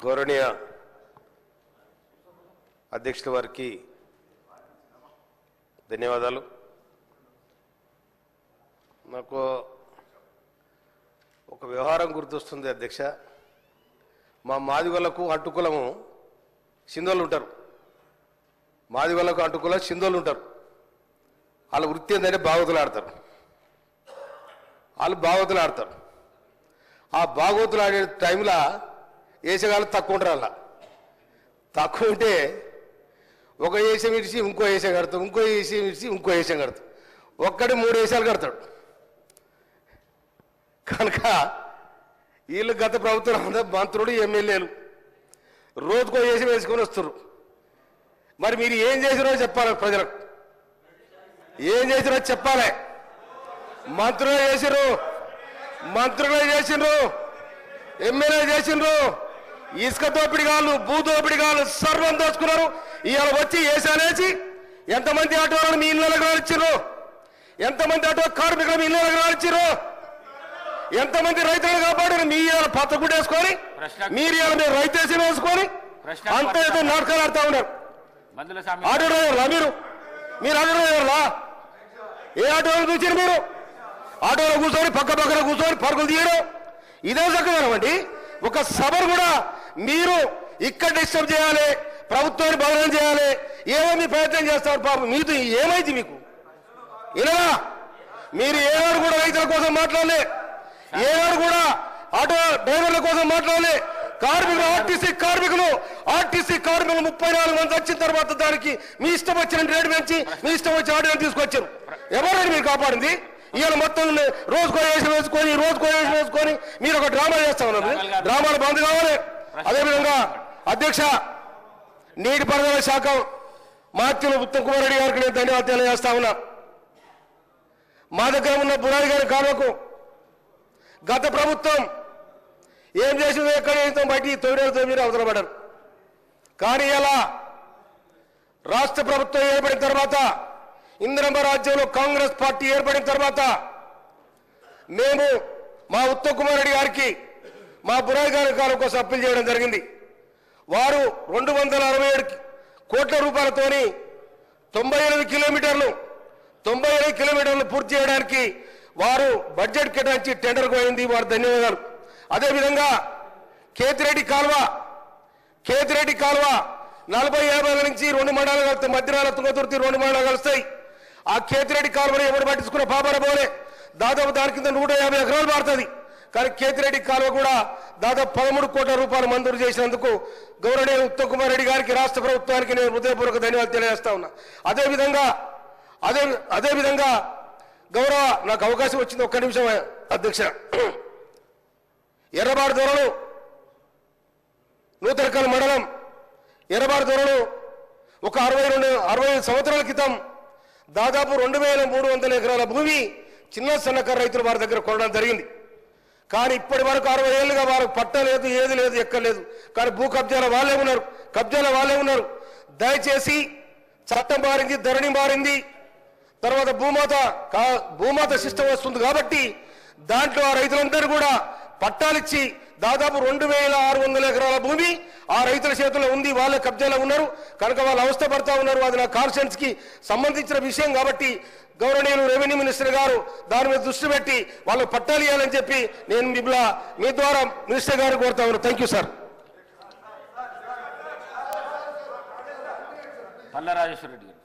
గౌరవనీయ అధ్యక్షుల వారికి ధన్యవాదాలు. నాకు ఒక వ్యవహారం గుర్తొస్తుంది అధ్యక్ష. మా మాదిగోళ్లకు అడ్డుకులము సింధోళ్ళు ఉంటారు. మాదిగోళ్లకు అడ్డుకుల సింధోళ్ళు ఉంటారు. వాళ్ళ వృత్తి ఏంటంటే భాగవతులు ఆడతారు. వాళ్ళు భాగవతులు ఆడతారు. ఆ భాగవతులు ఆడే టైంలో వేసేగాళ్ళు తక్కువ ఉంటారు. అలా తక్కువ ఉంటే ఒక వేషం విడిచి ఇంకో వేషం కడతాడు, ఇంకో వేషం విడిచి ఇంకో వేషం కడతాడు. ఒక్కడి 3 వేషాలు కడతాడు. కనుక వీళ్ళు గత ప్రభుత్వం మంత్రులు ఎమ్మెల్యేలు రోజుకో వేషం వేసుకొని వస్తారు. మరి మీరు ఏం చేసిరో చెప్పాలి, ప్రజలకు ఏం చేసిరో చెప్పాలి. మంత్రులు చేసిండ్రు, ఎమ్మెల్యే చేసిండ్రు, ఇసుక దోపిడిగాళ్ళు, భూ దోపిడిగాళ్ళు సర్వం దోచుకున్నారు. ఇవాళ వచ్చి వేసానేసి ఎంతమంది ఆటోలను మీ ఇళ్ళకి రానిచ్చారు, ఎంతమంది ఆటో కార్మికులు మీ ఇళ్ళకి రానిచ్చారు, ఎంతమంది రైతులు కాపాడారు. మీ ఇవాళ పత్త గుడ్డేసుకొని మీరు ఇవాళ మీరు రైతేసి వేసుకొని అంత ఏదో నాటకాలు ఆడుతూ ఉన్నారు. ఆటో డ్రైవర్లా మీరు ఆటో డ్రైవర్లా? ఏ ఆటోలో చూసారు మీరు? ఆటోలో కూర్చొని పక్కన కూర్చొని పరుగులు తీయడం ఇదే చక్కదనమండి. ఒక సభను కూడా మీరు ఇక్కడ డిస్టర్బ్ చేయాలి, ప్రభుత్వాన్ని బదనం చేయాలి, ఏమో మీ ప్రయత్నం చేస్తారు. పాపం మీతో ఏమైంది మీకు? ఇలా మీరు ఏనాడు కూడా రైతుల కోసం మాట్లాడలే, ఏనాడు కూడా ఆటో డ్రైవర్ల కోసం మాట్లాడలే. ఆర్టీసీ కార్మికులు 34 మంది వచ్చిన తర్వాత దానికి మీ ఇష్టం వచ్చిన రేటు పెంచి మీ ఇష్టం వచ్చిన ఆటోని తీసుకొచ్చారు. ఎవరైనా మీరు కాపాడింది? ఇవాళ మొత్తం రోజుకో వేషం వేసుకొని మీరు ఒక డ్రామా చేస్తా ఉన్నారు. డ్రామాలు బంద్ కావాలి. అదేవిధంగా అధ్యక్ష, నీటిపారుదల శాఖ మాత్యులు ఉత్తమ్ కుమార్ రెడ్డి గారికి నేను ధన్యవాదాలు తెలియజేస్తా ఉన్నా. మా దగ్గర ఉన్న బురాడి గారి కాలువకు గత ప్రభుత్వం ఏం చేసిందో ఎక్కడ చేస్తాం బయటికి తొమ్మిది అవసరం పడ్డారు. కానీ ఇలా రాష్ట్ర ప్రభుత్వం ఏర్పడిన తర్వాత, ఇందిరమ్మ రాజ్యంలో కాంగ్రెస్ పార్టీ ఏర్పడిన తర్వాత మేము మా ఉత్తమ్ కుమార్ రెడ్డి గారికి మా బురాయి గారి కాలం కోసం అప్పీల్ చేయడం జరిగింది. వారు 267 కోట్ల రూపాయలతోని 98 కిలోమీటర్లు పూర్తి చేయడానికి వారు బడ్జెట్ కేటాయించి టెండర్ పోయింది. వారు ధన్యవాదాలు. అదేవిధంగా కేతిరెడ్డి కాలువ 40-50 నుంచి 2 మండలాలు కలుస్తాయి. మధ్యరాల తుంగతుర్తి 2 మండలాలు కలుస్తాయి. ఆ కేతిరెడ్డి కాలువని ఎవరు పట్టించుకున్న పాపన పోలే. దాదాపు దాని కింద 150 ఎకరాలు మారుతుంది. కానీ కేతిరెడ్డి కాలువ కూడా దాదాపు 13 కోట్ల రూపాయలు మంజూరు చేసినందుకు గౌరవనీయ ఉత్తమ్ కుమార్ రెడ్డి గారికి, రాష్ట్ర ప్రభుత్వానికి నేను హృదయపూర్వక ధన్యవాదాలు తెలియజేస్తా ఉన్నా. అదేవిధంగా గౌరవ నాకు అవకాశం వచ్చింది, ఒక్క నిమిషం అధ్యక్ష. ఎర్రబాడు దొరలు నూతనకల్ మండలం ఎర్రబాడు దొరలు ఒక 60 సంవత్సరాల క్రితం దాదాపు 2300 ఎకరాల భూమి చిన్న సన్నకారు రైతులు వారి దగ్గర కొనడం జరిగింది. కానీ ఇప్పటి వరకు 60 ఏళ్ళుగా వారికి పట్టలేదు, ఏది లేదు, ఎక్కలేదు. కానీ భూ కబ్జాల వాళ్ళే ఉన్నారు. దయచేసి చట్టం మారింది, ధరణి మారింది, తర్వాత భూమాత సిస్టమ్ వస్తుంది. కాబట్టి దాంట్లో ఆ రైతులందరూ కూడా పట్టాలిచ్చి దాదాపు 2600 ఎకరాల భూమి ఆ రైతుల చేతుల్లో ఉంది. వాళ్ళే కబ్జాలో ఉన్నారు. కనుక వాళ్ళు అవస్థ పడతా ఉన్నారు. అది నా కాన్స్టిట్యూయెన్సీ కి సంబంధించిన విషయం కాబట్టి గౌరవనీయులు రెవెన్యూ మినిస్టర్ గారు దాని మీద దృష్టి పెట్టి వాళ్ళకు పట్టాలు ఇవ్వాలని చెప్పి నేను మీ ద్వారా మినిస్టర్ గారు కోరుతా ఉన్నాను. Thank you sir. Palla Rajeshwara Reddy గారు.